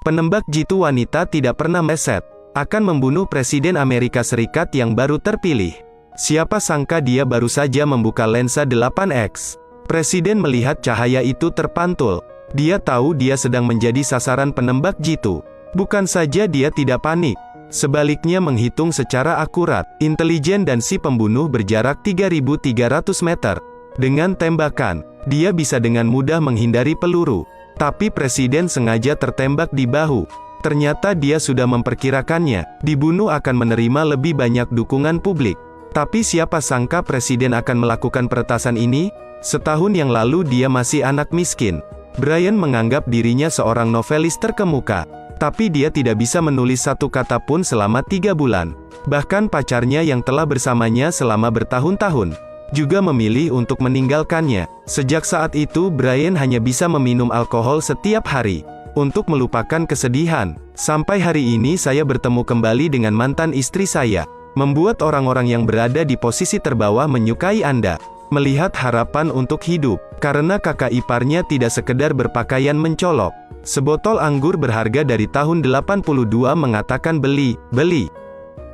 Penembak jitu wanita tidak pernah meleset akan membunuh Presiden Amerika Serikat yang baru terpilih. Siapa sangka dia baru saja membuka lensa 8X. Presiden melihat cahaya itu terpantul. Dia tahu dia sedang menjadi sasaran penembak jitu. Bukan saja dia tidak panik, sebaliknya menghitung secara akurat, intelijen dan si pembunuh berjarak 3.300 meter. Dengan tembakan, dia bisa dengan mudah menghindari peluru. Tapi Presiden sengaja tertembak di bahu. Ternyata dia sudah memperkirakannya, dibunuh akan menerima lebih banyak dukungan publik. Tapi siapa sangka Presiden akan melakukan peretasan ini? Setahun yang lalu dia masih anak miskin. Brian menganggap dirinya seorang novelis terkemuka. Tapi dia tidak bisa menulis satu kata pun selama 3 bulan. Bahkan pacarnya yang telah bersamanya selama bertahun-tahun juga memilih untuk meninggalkannya. Sejak saat itu Brian hanya bisa meminum alkohol setiap hari untuk melupakan kesedihan. Sampai hari ini saya bertemu kembali dengan mantan istri saya. Membuat orang-orang yang berada di posisi terbawah menyukai Anda. Melihat harapan untuk hidup. Karena kakak iparnya tidak sekedar berpakaian mencolok. Sebotol anggur berharga dari tahun 82 mengatakan beli.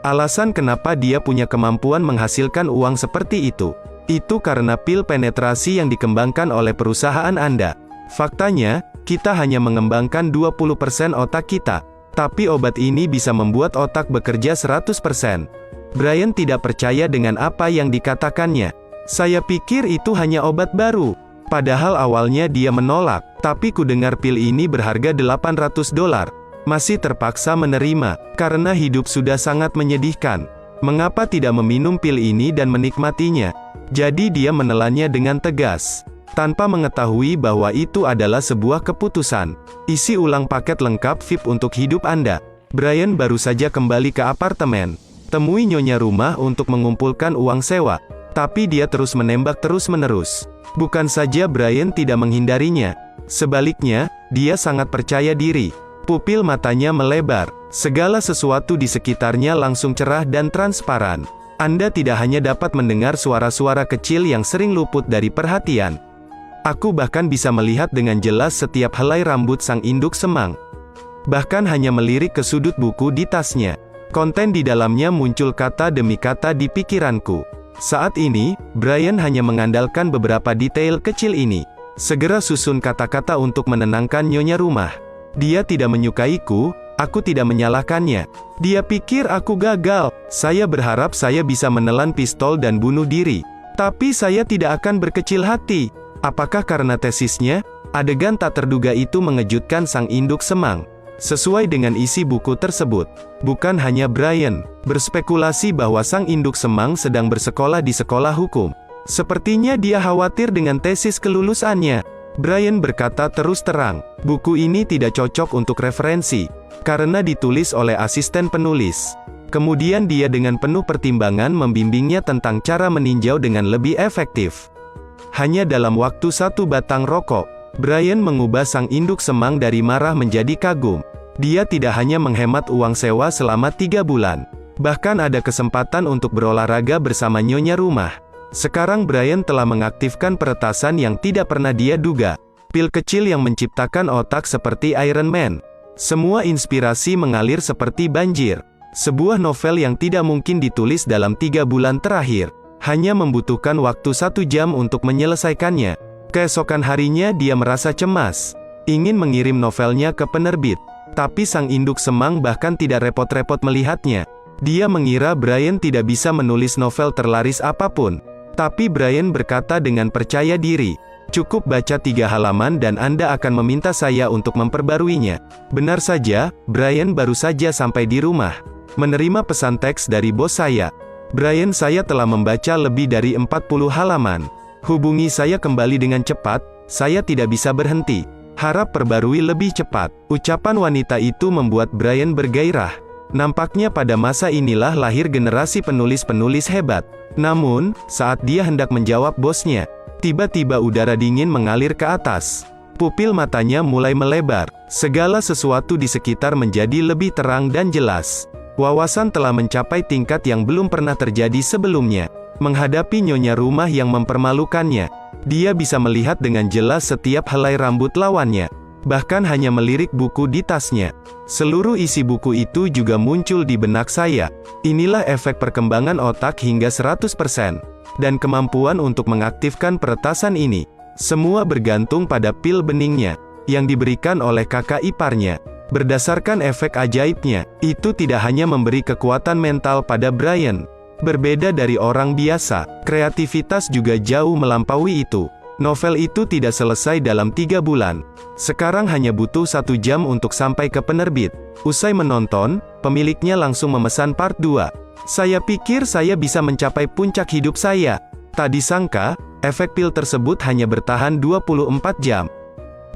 Alasan kenapa dia punya kemampuan menghasilkan uang seperti itu karena pil penetrasi yang dikembangkan oleh perusahaan Anda. Faktanya, kita hanya mengembangkan 20% otak kita. Tapi obat ini bisa membuat otak bekerja 100%. Brian tidak percaya dengan apa yang dikatakannya. Saya pikir itu hanya obat baru. Padahal awalnya dia menolak. Tapi ku dengar pil ini berharga $800. Masih terpaksa menerima, karena hidup sudah sangat menyedihkan. Mengapa tidak meminum pil ini dan menikmatinya? Jadi dia menelannya dengan tegas, tanpa mengetahui bahwa itu adalah sebuah keputusan. Isi ulang paket lengkap VIP untuk hidup Anda. Brian baru saja kembali ke apartemen. Temui nyonya rumah untuk mengumpulkan uang sewa. Tapi dia terus menembak terus-menerus. Bukan saja Brian tidak menghindarinya. Sebaliknya, dia sangat percaya diri. Pupil matanya melebar. Segala sesuatu di sekitarnya langsung cerah dan transparan. Anda tidak hanya dapat mendengar suara-suara kecil yang sering luput dari perhatian. Aku bahkan bisa melihat dengan jelas setiap helai rambut sang induk semang. Bahkan hanya melirik ke sudut buku di tasnya. Konten di dalamnya muncul kata demi kata di pikiranku. Saat ini, Brian hanya mengandalkan beberapa detail kecil ini. Segera susun kata-kata untuk menenangkan nyonya rumah. Dia tidak menyukaiku, aku tidak menyalahkannya. Dia pikir aku gagal. Saya berharap saya bisa menelan pistol dan bunuh diri. Tapi saya tidak akan berkecil hati. Apakah karena tesisnya? Adegan tak terduga itu mengejutkan sang induk semang. Sesuai dengan isi buku tersebut, bukan hanya Brian berspekulasi bahwa sang induk semang sedang bersekolah di sekolah hukum. Sepertinya dia khawatir dengan tesis kelulusannya. Brian berkata terus terang, buku ini tidak cocok untuk referensi, karena ditulis oleh asisten penulis. Kemudian dia dengan penuh pertimbangan membimbingnya tentang cara meninjau dengan lebih efektif. Hanya dalam waktu 1 batang rokok, Brian mengubah sang induk semang dari marah menjadi kagum. Dia tidak hanya menghemat uang sewa selama 3 bulan. Bahkan ada kesempatan untuk berolahraga bersama nyonya rumah. Sekarang Brian telah mengaktifkan peretasan yang tidak pernah dia duga. Pil kecil yang menciptakan otak seperti Iron Man. Semua inspirasi mengalir seperti banjir. Sebuah novel yang tidak mungkin ditulis dalam 3 bulan terakhir. Hanya membutuhkan waktu 1 jam untuk menyelesaikannya. Keesokan harinya dia merasa cemas. Ingin mengirim novelnya ke penerbit. Tapi sang induk semang bahkan tidak repot-repot melihatnya. Dia mengira Brian tidak bisa menulis novel terlaris apapun. Tapi Brian berkata dengan percaya diri, cukup baca 3 halaman dan Anda akan meminta saya untuk memperbaruinya. Benar saja, Brian baru saja sampai di rumah. Menerima pesan teks dari bos saya. Brian, saya telah membaca lebih dari 40 halaman. Hubungi saya kembali dengan cepat, saya tidak bisa berhenti. Harap perbarui lebih cepat. Ucapan wanita itu membuat Brian bergairah. Nampaknya pada masa inilah lahir generasi penulis-penulis hebat. Namun, saat dia hendak menjawab bosnya, tiba-tiba udara dingin mengalir ke atas. Pupil matanya mulai melebar. Segala sesuatu di sekitar menjadi lebih terang dan jelas. Wawasan telah mencapai tingkat yang belum pernah terjadi sebelumnya. Menghadapi nyonya rumah yang mempermalukannya, dia bisa melihat dengan jelas setiap helai rambut lawannya. bahkan hanya melirik buku di tasnya. Seluruh isi buku itu juga muncul di benak saya. Inilah efek perkembangan otak hingga 100%, dan kemampuan untuk mengaktifkan peretasan ini. Semua bergantung pada pil beningnya, yang diberikan oleh kakak iparnya. Berdasarkan efek ajaibnya, itu tidak hanya memberi kekuatan mental pada Brian. Berbeda dari orang biasa, kreativitas juga jauh melampaui itu. Novel itu tidak selesai dalam 3 bulan. Sekarang hanya butuh 1 jam untuk sampai ke penerbit. Usai menonton, pemiliknya langsung memesan part 2. Saya pikir saya bisa mencapai puncak hidup saya. Tak disangka, efek pil tersebut hanya bertahan 24 jam.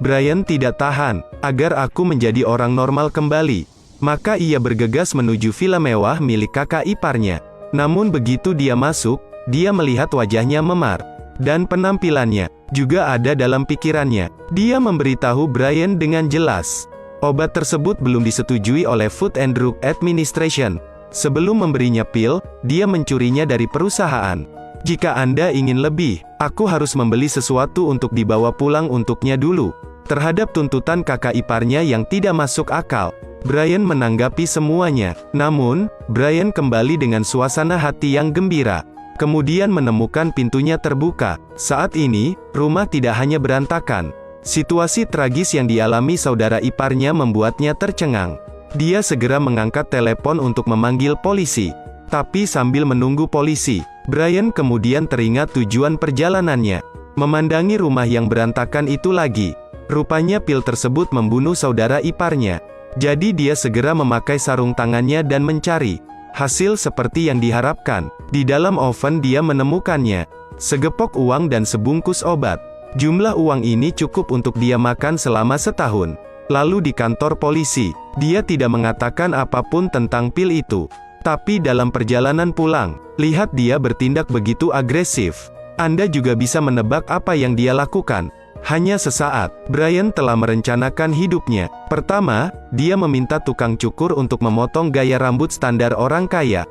Brian tidak tahan, agar aku menjadi orang normal kembali. Maka ia bergegas menuju villa mewah milik kakak iparnya. Namun begitu dia masuk, dia melihat wajahnya memar. Dan penampilannya, juga ada dalam pikirannya. Dia memberitahu Brian dengan jelas. Obat tersebut belum disetujui oleh Food and Drug Administration. Sebelum memberinya pil, dia mencurinya dari perusahaan. Jika Anda ingin lebih, aku harus membeli sesuatu untuk dibawa pulang untuknya dulu. Terhadap tuntutan kakak iparnya yang tidak masuk akal, Brian menanggapi semuanya. Namun, Brian kembali dengan suasana hati yang gembira. Kemudian menemukan pintunya terbuka. Saat ini, rumah tidak hanya berantakan. Situasi tragis yang dialami saudara iparnya membuatnya tercengang. Dia segera mengangkat telepon untuk memanggil polisi. Tapi sambil menunggu polisi, Brian kemudian teringat tujuan perjalanannya. Memandangi rumah yang berantakan itu lagi. Rupanya pil tersebut membunuh saudara iparnya. Jadi dia segera memakai sarung tangannya dan mencari. Hasil seperti yang diharapkan. Di dalam oven dia menemukannya. Segepok uang dan sebungkus obat. Jumlah uang ini cukup untuk dia makan selama setahun. Lalu di kantor polisi, dia tidak mengatakan apapun tentang pil itu. Tapi dalam perjalanan pulang, lihat dia bertindak begitu agresif. Anda juga bisa menebak apa yang dia lakukan. Hanya sesaat, Brian telah merencanakan hidupnya. Pertama, dia meminta tukang cukur untuk memotong gaya rambut standar orang kaya.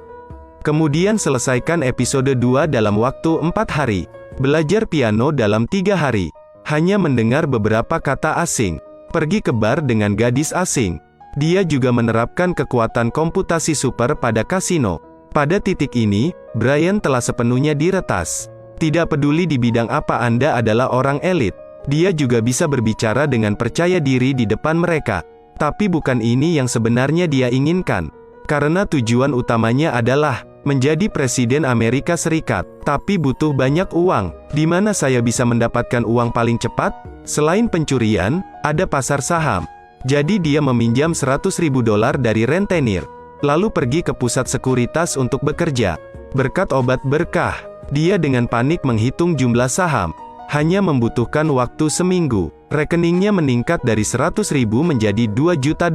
Kemudian selesaikan episode 2 dalam waktu 4 hari. Belajar piano dalam 3 hari. Hanya mendengar beberapa kata asing. Pergi ke bar dengan gadis asing. Dia juga menerapkan kekuatan komputasi super pada kasino. Pada titik ini, Brian telah sepenuhnya diretas. Tidak peduli di bidang apa Anda adalah orang elit. Dia juga bisa berbicara dengan percaya diri di depan mereka. Tapi bukan ini yang sebenarnya dia inginkan. Karena tujuan utamanya adalah menjadi Presiden Amerika Serikat. Tapi butuh banyak uang. Di mana saya bisa mendapatkan uang paling cepat? Selain pencurian, ada pasar saham. Jadi dia meminjam $100.000 dari rentenir. Lalu pergi ke pusat sekuritas untuk bekerja. Berkat obat berkah, dia dengan panik menghitung jumlah saham. Hanya membutuhkan waktu seminggu. Rekeningnya meningkat dari $100.000 menjadi $2 juta.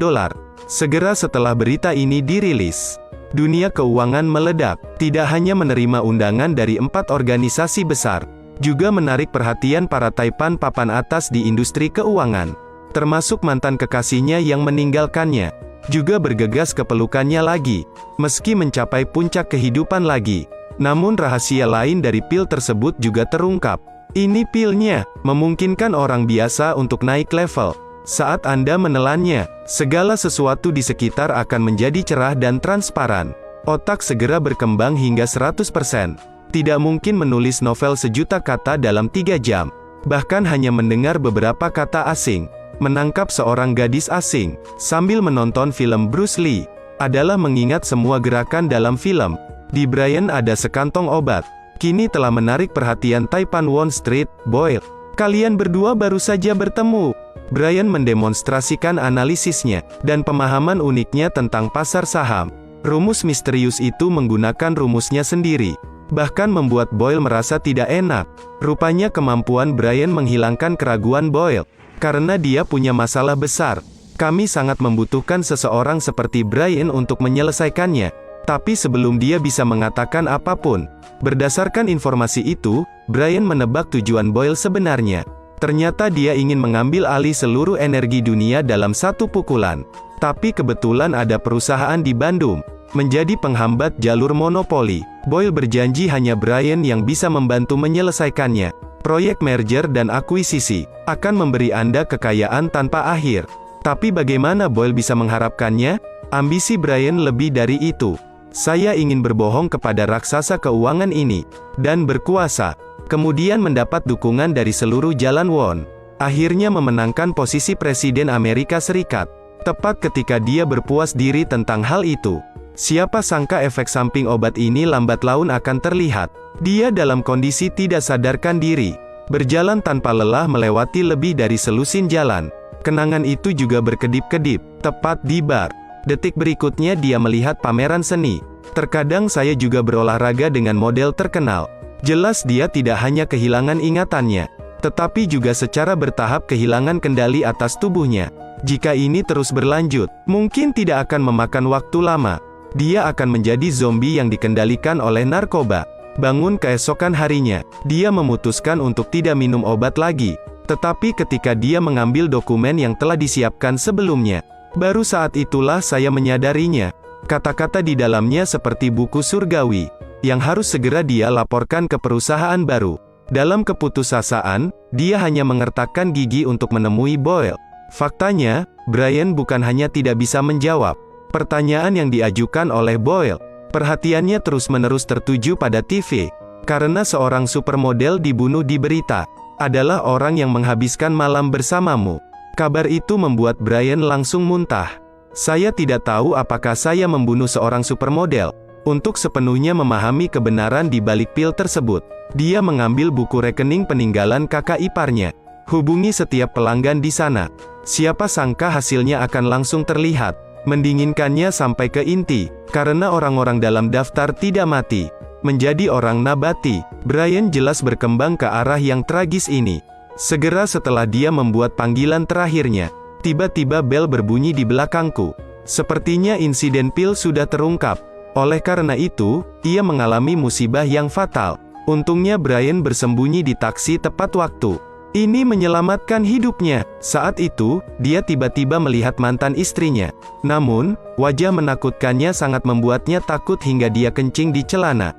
Segera setelah berita ini dirilis, dunia keuangan meledak. Tidak hanya menerima undangan dari 4 organisasi besar, juga menarik perhatian para taipan papan atas di industri keuangan. Termasuk mantan kekasihnya yang meninggalkannya. Juga bergegas ke pelukannya lagi. Meski mencapai puncak kehidupan lagi. Namun rahasia lain dari pil tersebut juga terungkap. Ini pilnya, memungkinkan orang biasa untuk naik level. Saat Anda menelannya, segala sesuatu di sekitar akan menjadi cerah dan transparan. Otak segera berkembang hingga 100%. Tidak mungkin menulis novel 1.000.000 kata dalam 3 jam. Bahkan hanya mendengar beberapa kata asing. Menangkap seorang gadis asing, sambil menonton film Bruce Lee, adalah mengingat semua gerakan dalam film. Di Brian ada sekantong obat. Kini telah menarik perhatian taipan Wall Street. Boyle, kalian berdua baru saja bertemu. Brian mendemonstrasikan analisisnya, dan pemahaman uniknya tentang pasar saham. Rumus misterius itu menggunakan rumusnya sendiri. Bahkan membuat Boyle merasa tidak enak. Rupanya kemampuan Brian menghilangkan keraguan Boyle. Karena dia punya masalah besar. Kami sangat membutuhkan seseorang seperti Brian untuk menyelesaikannya. Tapi sebelum dia bisa mengatakan apapun, berdasarkan informasi itu, Brian menebak tujuan Boyle sebenarnya. Ternyata dia ingin mengambil alih seluruh energi dunia dalam satu pukulan. Tapi kebetulan ada perusahaan di Bandung, menjadi penghambat jalur monopoli. Boyle berjanji hanya Brian yang bisa membantu menyelesaikannya. Proyek merger dan akuisisi akan memberi Anda kekayaan tanpa akhir. Tapi bagaimana Boyle bisa mengharapkannya? Ambisi Brian lebih dari itu. Saya ingin berbohong kepada raksasa keuangan ini, dan berkuasa. Kemudian mendapat dukungan dari seluruh jalan Won. Akhirnya memenangkan posisi Presiden Amerika Serikat. Tepat ketika dia berpuas diri tentang hal itu. Siapa sangka efek samping obat ini lambat laun akan terlihat. Dia dalam kondisi tidak sadarkan diri. Berjalan tanpa lelah melewati lebih dari selusin jalan. Kenangan itu juga berkedip-kedip, tepat di bar. Detik berikutnya dia melihat pameran seni. Terkadang saya juga berolahraga dengan model terkenal. Jelas dia tidak hanya kehilangan ingatannya, tetapi juga secara bertahap kehilangan kendali atas tubuhnya. Jika ini terus berlanjut, mungkin tidak akan memakan waktu lama. Dia akan menjadi zombie yang dikendalikan oleh narkoba. Bangun keesokan harinya, dia memutuskan untuk tidak minum obat lagi. Tetapi ketika dia mengambil dokumen yang telah disiapkan sebelumnya, baru saat itulah saya menyadarinya. Kata-kata di dalamnya seperti buku surgawi, yang harus segera dia laporkan ke perusahaan baru. Dalam keputusasaan, dia hanya mengertakkan gigi untuk menemui Boyle. Faktanya, Brian bukan hanya tidak bisa menjawab pertanyaan yang diajukan oleh Boyle. Perhatiannya terus-menerus tertuju pada TV, karena seorang supermodel dibunuh di berita, adalah orang yang menghabiskan malam bersamamu. Kabar itu membuat Brian langsung muntah. Saya tidak tahu apakah saya membunuh seorang supermodel. Untuk sepenuhnya memahami kebenaran di balik pil tersebut, dia mengambil buku rekening peninggalan kakak iparnya. Hubungi setiap pelanggan di sana. Siapa sangka hasilnya akan langsung terlihat. Mendinginkannya sampai ke inti, karena orang-orang dalam daftar tidak mati, menjadi orang nabati. Brian jelas berkembang ke arah yang tragis ini. Segera setelah dia membuat panggilan terakhirnya, tiba-tiba bel berbunyi di belakangku. Sepertinya insiden pil sudah terungkap. Oleh karena itu, ia mengalami musibah yang fatal. Untungnya Brian bersembunyi di taksi tepat waktu. Ini menyelamatkan hidupnya. Saat itu, dia tiba-tiba melihat mantan istrinya. Namun, wajah menakutkannya sangat membuatnya takut hingga dia kencing di celana.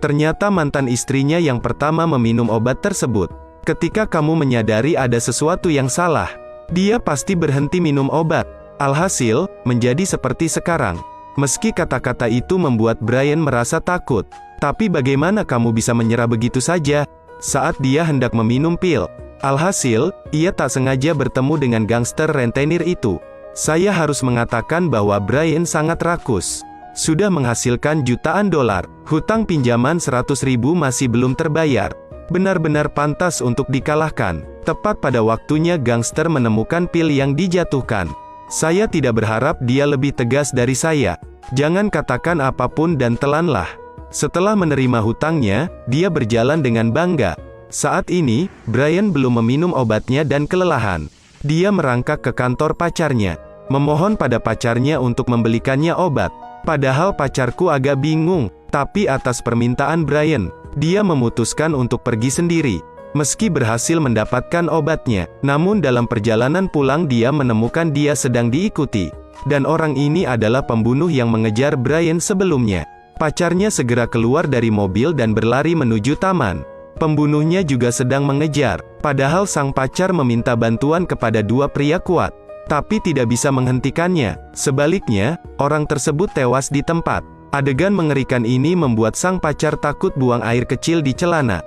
Ternyata mantan istrinya yang pertama meminum obat tersebut. Ketika kamu menyadari ada sesuatu yang salah, dia pasti berhenti minum obat. Alhasil, menjadi seperti sekarang. Meski kata-kata itu membuat Brian merasa takut. Tapi bagaimana kamu bisa menyerah begitu saja? Saat dia hendak meminum pil, alhasil, ia tak sengaja bertemu dengan gangster rentenir itu. Saya harus mengatakan bahwa Brian sangat rakus. Sudah menghasilkan jutaan dolar, hutang pinjaman 100.000 masih belum terbayar. Benar-benar pantas untuk dikalahkan. Tepat pada waktunya gangster menemukan pil yang dijatuhkan. Saya tidak berharap dia lebih tegas dari saya. Jangan katakan apapun dan telanlah. Setelah menerima hutangnya, dia berjalan dengan bangga. Saat ini, Brian belum meminum obatnya dan kelelahan. Dia merangkak ke kantor pacarnya, memohon pada pacarnya untuk membelikannya obat. Padahal pacarku agak bingung, tapi atas permintaan Brian, dia memutuskan untuk pergi sendiri. Meski berhasil mendapatkan obatnya, namun dalam perjalanan pulang dia menemukan dia sedang diikuti. Dan orang ini adalah pembunuh yang mengejar Brian sebelumnya. Pacarnya segera keluar dari mobil dan berlari menuju taman. Pembunuhnya juga sedang mengejar, padahal sang pacar meminta bantuan kepada dua pria kuat, tapi tidak bisa menghentikannya. Sebaliknya, orang tersebut tewas di tempat. Adegan mengerikan ini membuat sang pacar takut buang air kecil di celana.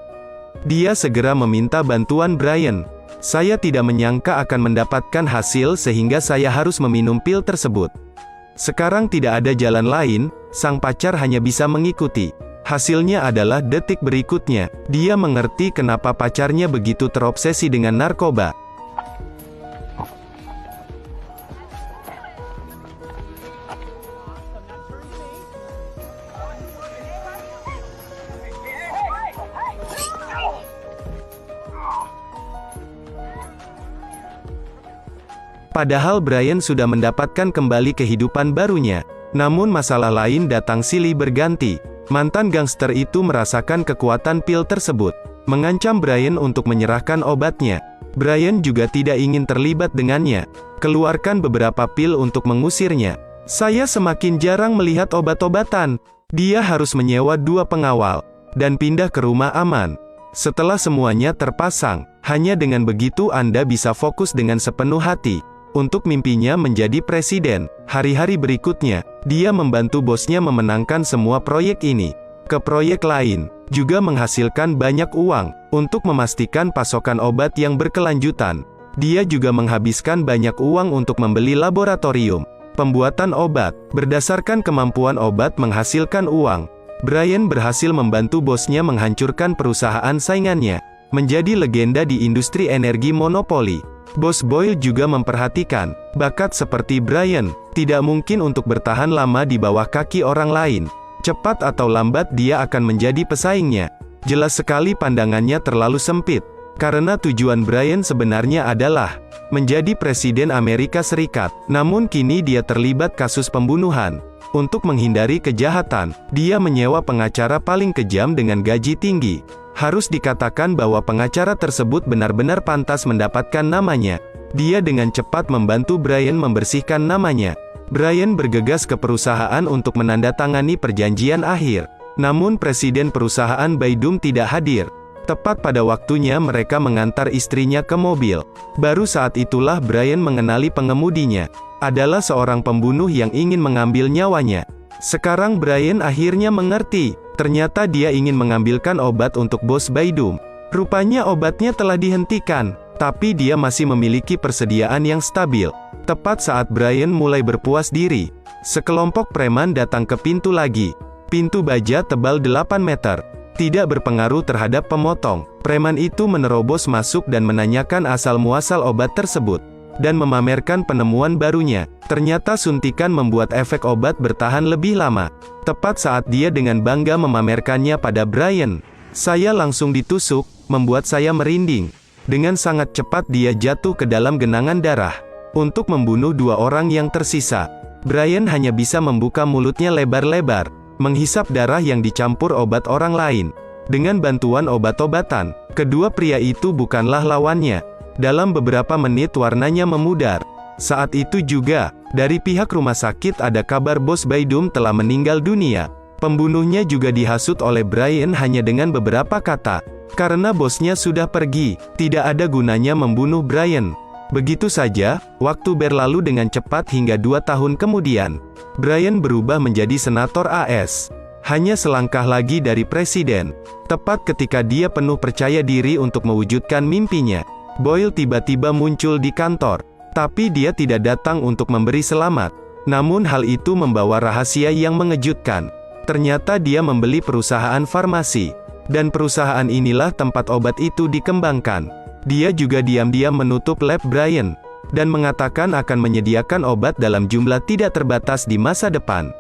Dia segera meminta bantuan Brian. Saya tidak menyangka akan mendapatkan hasil sehingga saya harus meminum pil tersebut. Sekarang tidak ada jalan lain, sang pacar hanya bisa mengikuti. Hasilnya adalah detik berikutnya, dia mengerti kenapa pacarnya begitu terobsesi dengan narkoba. Padahal Brian sudah mendapatkan kembali kehidupan barunya. Namun masalah lain datang silih berganti. Mantan gangster itu merasakan kekuatan pil tersebut, mengancam Brian untuk menyerahkan obatnya. Brian juga tidak ingin terlibat dengannya. Keluarkan beberapa pil untuk mengusirnya. Saya semakin jarang melihat obat-obatan. Dia harus menyewa 2 pengawal, dan pindah ke rumah aman. Setelah semuanya terpasang, hanya dengan begitu Anda bisa fokus dengan sepenuh hati untuk mimpinya menjadi presiden. Hari-hari berikutnya, dia membantu bosnya memenangkan semua proyek ini ke proyek lain, juga menghasilkan banyak uang untuk memastikan pasokan obat yang berkelanjutan. Dia juga menghabiskan banyak uang untuk membeli laboratorium pembuatan obat. Berdasarkan kemampuan obat menghasilkan uang, Brian berhasil membantu bosnya menghancurkan perusahaan saingannya, menjadi legenda di industri energi monopoli. Bos Boyle juga memperhatikan, bakat seperti Brian tidak mungkin untuk bertahan lama di bawah kaki orang lain. Cepat atau lambat dia akan menjadi pesaingnya. Jelas sekali pandangannya terlalu sempit, karena tujuan Brian sebenarnya adalah menjadi Presiden Amerika Serikat. Namun kini dia terlibat kasus pembunuhan. Untuk menghindari kejahatan, dia menyewa pengacara paling kejam dengan gaji tinggi. Harus dikatakan bahwa pengacara tersebut benar-benar pantas mendapatkan namanya. Dia dengan cepat membantu Brian membersihkan namanya. Brian bergegas ke perusahaan untuk menandatangani perjanjian akhir. Namun presiden perusahaan Baydum tidak hadir. Tepat pada waktunya mereka mengantar istrinya ke mobil. Baru saat itulah Brian mengenali pengemudinya. Adalah seorang pembunuh yang ingin mengambil nyawanya. Sekarang Brian akhirnya mengerti. Ternyata dia ingin mengambilkan obat untuk bos Baydum. Rupanya obatnya telah dihentikan, tapi dia masih memiliki persediaan yang stabil. Tepat saat Brian mulai berpuas diri, sekelompok preman datang ke pintu lagi. Pintu baja tebal 8 meter. Tidak berpengaruh terhadap pemotong. Preman itu menerobos masuk dan menanyakan asal-muasal obat tersebut, dan memamerkan penemuan barunya. Ternyata suntikan membuat efek obat bertahan lebih lama. Tepat saat dia dengan bangga memamerkannya pada Brian, saya langsung ditusuk, membuat saya merinding. Dengan sangat cepat dia jatuh ke dalam genangan darah. Untuk membunuh 2 orang yang tersisa, Brian hanya bisa membuka mulutnya lebar-lebar, menghisap darah yang dicampur obat orang lain. Dengan bantuan obat-obatan, kedua pria itu bukanlah lawannya. Dalam beberapa menit warnanya memudar. Saat itu juga, dari pihak rumah sakit ada kabar bos Baydum telah meninggal dunia. Pembunuhnya juga dihasut oleh Brian hanya dengan beberapa kata. Karena bosnya sudah pergi, tidak ada gunanya membunuh Brian. Begitu saja, waktu berlalu dengan cepat hingga 2 tahun kemudian. Brian berubah menjadi senator AS. Hanya selangkah lagi dari presiden. Tepat ketika dia penuh percaya diri untuk mewujudkan mimpinya, Boyle tiba-tiba muncul di kantor. Tapi dia tidak datang untuk memberi selamat. Namun hal itu membawa rahasia yang mengejutkan. Ternyata dia membeli perusahaan farmasi. Dan perusahaan inilah tempat obat itu dikembangkan. Dia juga diam-diam menutup lab Brian, dan mengatakan akan menyediakan obat dalam jumlah tidak terbatas di masa depan.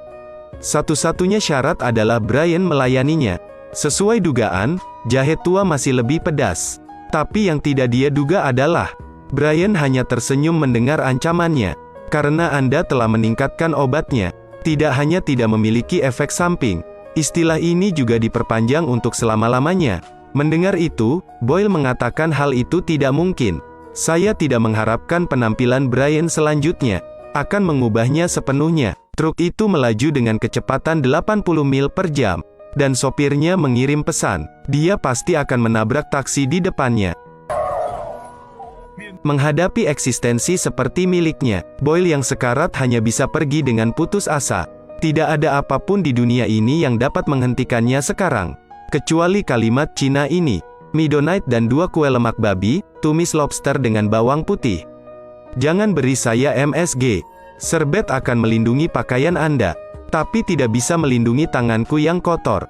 Satu-satunya syarat adalah Brian melayaninya. Sesuai dugaan, jahe tua masih lebih pedas. Tapi yang tidak dia duga adalah, Brian hanya tersenyum mendengar ancamannya. Karena Anda telah meningkatkan obatnya, tidak hanya tidak memiliki efek samping, istilah ini juga diperpanjang untuk selama-lamanya. Mendengar itu, Boyle mengatakan hal itu tidak mungkin. Saya tidak mengharapkan penampilan Brian selanjutnya akan mengubahnya sepenuhnya. Truk itu melaju dengan kecepatan 80 mil per jam, dan sopirnya mengirim pesan. Dia pasti akan menabrak taksi di depannya. Menghadapi eksistensi seperti miliknya, Boyle yang sekarat hanya bisa pergi dengan putus asa. Tidak ada apapun di dunia ini yang dapat menghentikannya sekarang, kecuali kalimat Cina ini. Midnight dan 2 kue lemak babi, tumis lobster dengan bawang putih. Jangan beri saya MSG. Serbet akan melindungi pakaian Anda, tapi tidak bisa melindungi tanganku yang kotor.